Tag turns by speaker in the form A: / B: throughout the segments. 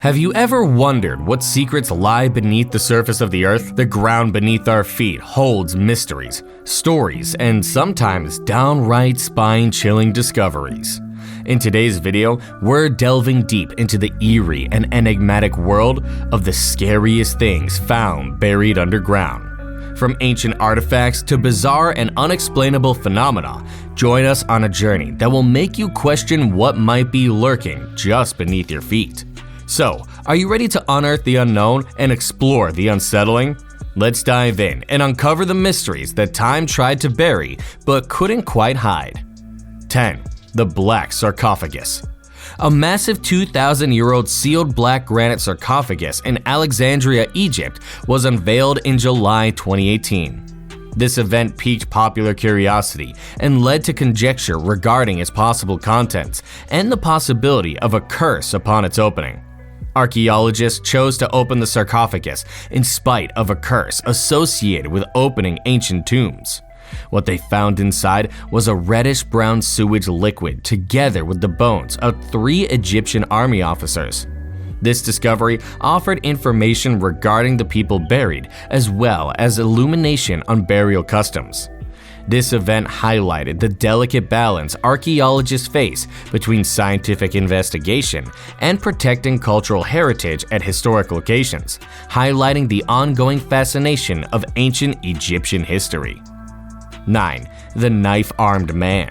A: Have you ever wondered what secrets lie beneath the surface of the earth? The ground beneath our feet holds mysteries, stories, and sometimes downright spine-chilling discoveries. In today's video, we're delving deep into the eerie and enigmatic world of the scariest things found buried underground. From ancient artifacts to bizarre and unexplainable phenomena, join us on a journey that will make you question what might be lurking just beneath your feet. So, are you ready to unearth the unknown and explore the unsettling? Let's dive in and uncover the mysteries that time tried to bury but couldn't quite hide. 10. The Black Sarcophagus. A massive 2,000-year-old sealed black granite sarcophagus in Alexandria, Egypt was unveiled in July 2018. This event piqued popular curiosity and led to conjecture regarding its possible contents and the possibility of a curse upon its opening. Archaeologists chose to open the sarcophagus in spite of a curse associated with opening ancient tombs. What they found inside was a reddish-brown sewage liquid together with the bones of 3 Egyptian army officers. This discovery offered information regarding the people buried, as well as illumination on burial customs. This event highlighted the delicate balance archaeologists face between scientific investigation and protecting cultural heritage at historic locations, highlighting the ongoing fascination of ancient Egyptian history. 9. The Knife-Armed Man.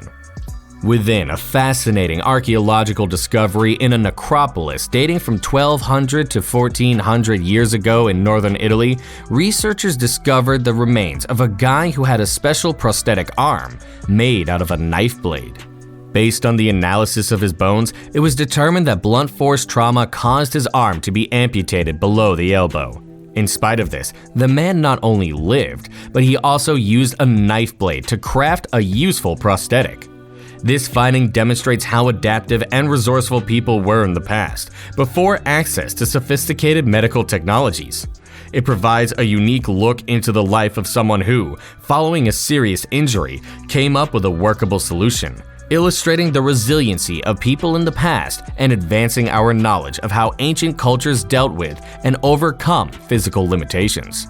A: Within a fascinating archaeological discovery in a necropolis dating from 1200 to 1400 years ago in northern Italy, researchers discovered the remains of a guy who had a special prosthetic arm made out of a knife blade. Based on the analysis of his bones, it was determined that blunt force trauma caused his arm to be amputated below the elbow. In spite of this, the man not only lived, but he also used a knife blade to craft a useful prosthetic. This finding demonstrates how adaptive and resourceful people were in the past, before access to sophisticated medical technologies. It provides a unique look into the life of someone who, following a serious injury, came up with a workable solution, illustrating the resiliency of people in the past and advancing our knowledge of how ancient cultures dealt with and overcome physical limitations.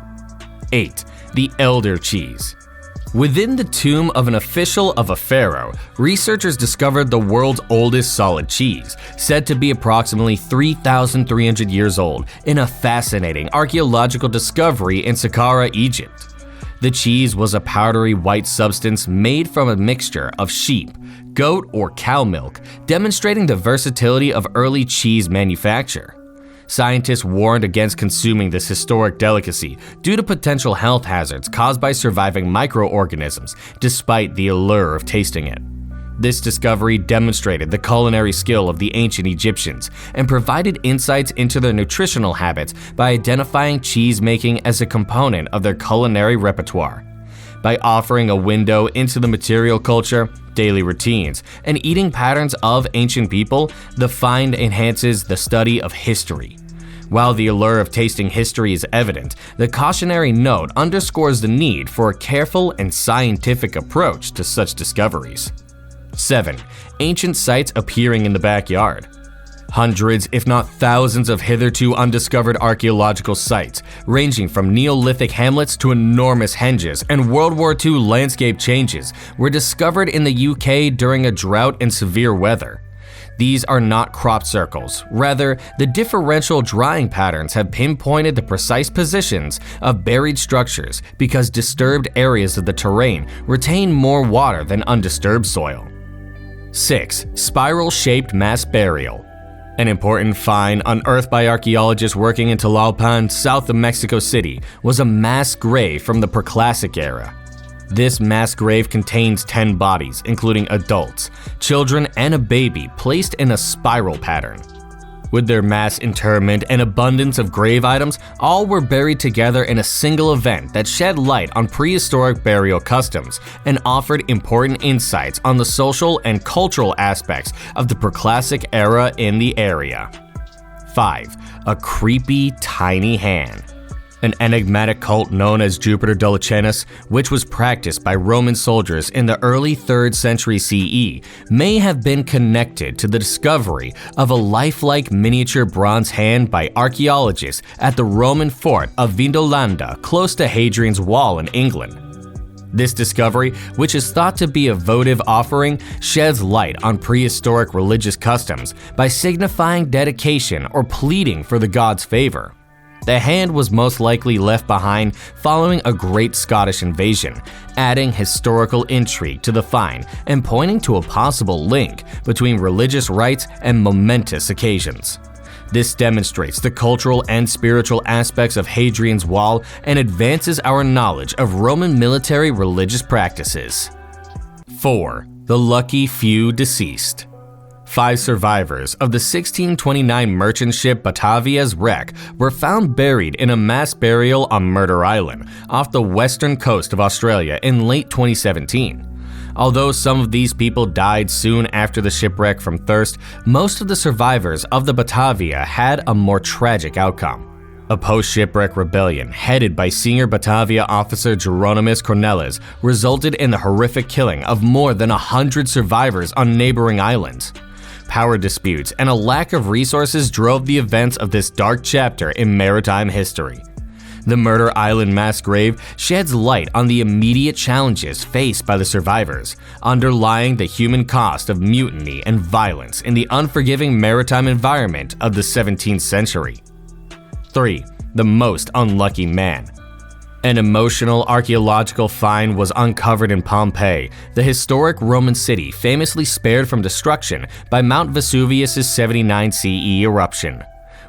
A: 8. The Elder Cheese. Within the tomb of an official of a pharaoh, researchers discovered the world's oldest solid cheese, said to be approximately 3,300 years old, in a fascinating archaeological discovery in Saqqara, Egypt. The cheese was a powdery white substance made from a mixture of sheep, goat, or cow milk, demonstrating the versatility of early cheese manufacture. Scientists warned against consuming this historic delicacy due to potential health hazards caused by surviving microorganisms, despite the allure of tasting it. This discovery demonstrated the culinary skill of the ancient Egyptians and provided insights into their nutritional habits by identifying cheese making as a component of their culinary repertoire. By offering a window into the material culture, daily routines, and eating patterns of ancient people, the find enhances the study of history. While the allure of tasting history is evident, the cautionary note underscores the need for a careful and scientific approach to such discoveries. 7. Ancient sites appearing in the backyard. Hundreds, if not thousands, of hitherto undiscovered archaeological sites, ranging from Neolithic hamlets to enormous henges and World War II landscape changes, were discovered in the UK during a drought and severe weather. These are not crop circles. Rather, the differential drying patterns have pinpointed the precise positions of buried structures because disturbed areas of the terrain retain more water than undisturbed soil. 6. Spiral-shaped mass burial. An important find unearthed by archaeologists working in Tlalpan, south of Mexico City, was a mass grave from the Preclassic era. This mass grave contains 10 bodies, including adults, children, and a baby, placed in a spiral pattern. With their mass interment and abundance of grave items, all were buried together in a single event that shed light on prehistoric burial customs and offered important insights on the social and cultural aspects of the Preclassic era in the area. 5. A creepy tiny hand. An enigmatic cult known as Jupiter Dolicanus, which was practiced by Roman soldiers in the early 3rd century CE, may have been connected to the discovery of a lifelike miniature bronze hand by archaeologists at the Roman fort of Vindolanda, close to Hadrian's Wall in England. This discovery, which is thought to be a votive offering, sheds light on prehistoric religious customs by signifying dedication or pleading for the god's favor. The hand was most likely left behind following a great Scottish invasion, adding historical intrigue to the find and pointing to a possible link between religious rites and momentous occasions. This demonstrates the cultural and spiritual aspects of Hadrian's Wall and advances our knowledge of Roman military religious practices. 4. The lucky few deceased. 5 survivors of the 1629 merchant ship Batavia's wreck were found buried in a mass burial on Murder Island, off the western coast of Australia in late 2017. Although some of these people died soon after the shipwreck from thirst, most of the survivors of the Batavia had a more tragic outcome. A post-shipwreck rebellion headed by senior Batavia officer Geronimus Cornelis resulted in the horrific killing of more than 100 survivors on neighboring islands. Power disputes and a lack of resources drove the events of this dark chapter in maritime history. The Murder Island mass grave sheds light on the immediate challenges faced by the survivors, underlying the human cost of mutiny and violence in the unforgiving maritime environment of the 17th century. 3. The most unlucky man. An emotional archaeological find was uncovered in Pompeii, the historic Roman city famously spared from destruction by Mount Vesuvius' 79 CE eruption.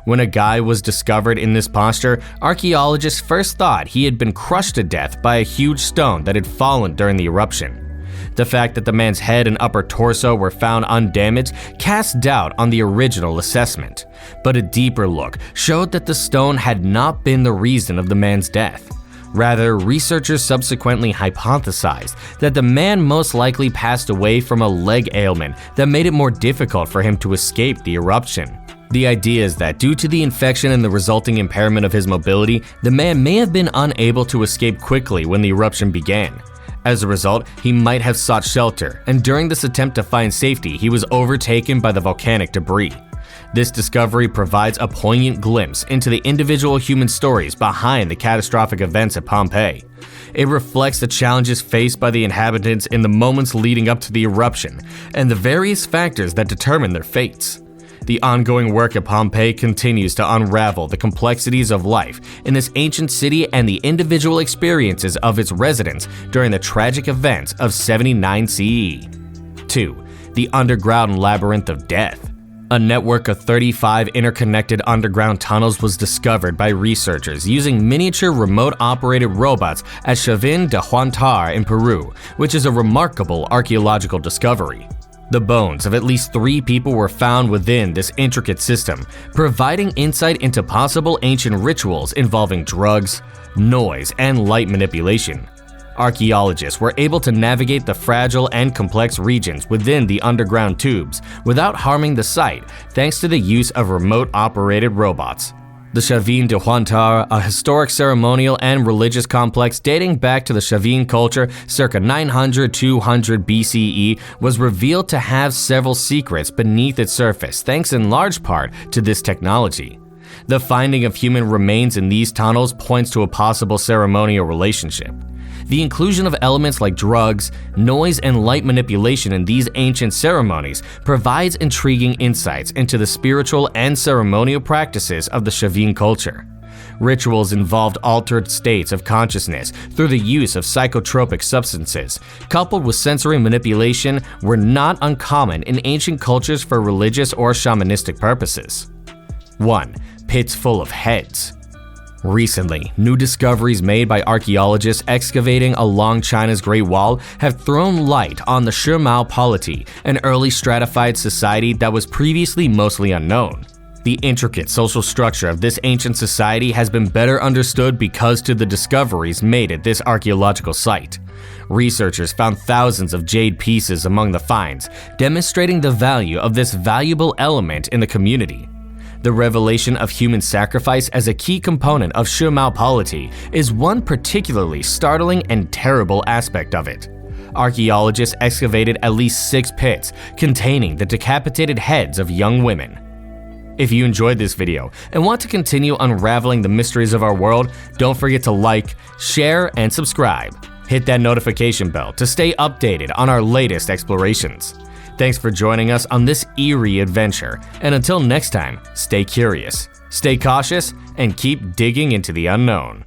A: When a guy was discovered in this posture, archaeologists first thought he had been crushed to death by a huge stone that had fallen during the eruption. The fact that the man's head and upper torso were found undamaged cast doubt on the original assessment, but a deeper look showed that the stone had not been the reason of the man's death. Rather, researchers subsequently hypothesized that the man most likely passed away from a leg ailment that made it more difficult for him to escape the eruption. The idea is that due to the infection and the resulting impairment of his mobility, the man may have been unable to escape quickly when the eruption began. As a result, he might have sought shelter, and during this attempt to find safety, he was overtaken by the volcanic debris. This discovery provides a poignant glimpse into the individual human stories behind the catastrophic events at Pompeii. It reflects the challenges faced by the inhabitants in the moments leading up to the eruption and the various factors that determine their fates. The ongoing work at Pompeii continues to unravel the complexities of life in this ancient city and the individual experiences of its residents during the tragic events of 79 CE. 2. The underground labyrinth of death. A network of 35 interconnected underground tunnels was discovered by researchers using miniature remote-operated robots at Chavin de Huantar in Peru, which is a remarkable archaeological discovery. The bones of at least 3 people were found within this intricate system, providing insight into possible ancient rituals involving drugs, noise, and light manipulation. Archaeologists were able to navigate the fragile and complex regions within the underground tubes without harming the site, thanks to the use of remote-operated robots. The Chavin de Huantar, a historic ceremonial and religious complex dating back to the Chavin culture circa 900–200 BCE, was revealed to have several secrets beneath its surface thanks in large part to this technology. The finding of human remains in these tunnels points to a possible ceremonial relationship. The inclusion of elements like drugs, noise, and light manipulation in these ancient ceremonies provides intriguing insights into the spiritual and ceremonial practices of the Chavin culture. Rituals involved altered states of consciousness through the use of psychotropic substances, coupled with sensory manipulation, were not uncommon in ancient cultures for religious or shamanistic purposes. 1. Pits full of heads. Recently, new discoveries made by archaeologists excavating along China's Great Wall have thrown light on the Shimao polity, an early stratified society that was previously mostly unknown. The intricate social structure of this ancient society has been better understood because of the discoveries made at this archaeological site. Researchers found thousands of jade pieces among the finds, demonstrating the value of this valuable element in the community. The revelation of human sacrifice as a key component of Shumao polity is one particularly startling and terrible aspect of it. Archaeologists excavated at least 6 pits containing the decapitated heads of young women. If you enjoyed this video and want to continue unraveling the mysteries of our world, don't forget to like, share, and subscribe. Hit that notification bell to stay updated on our latest explorations. Thanks for joining us on this eerie adventure, and until next time, stay curious, stay cautious, and keep digging into the unknown.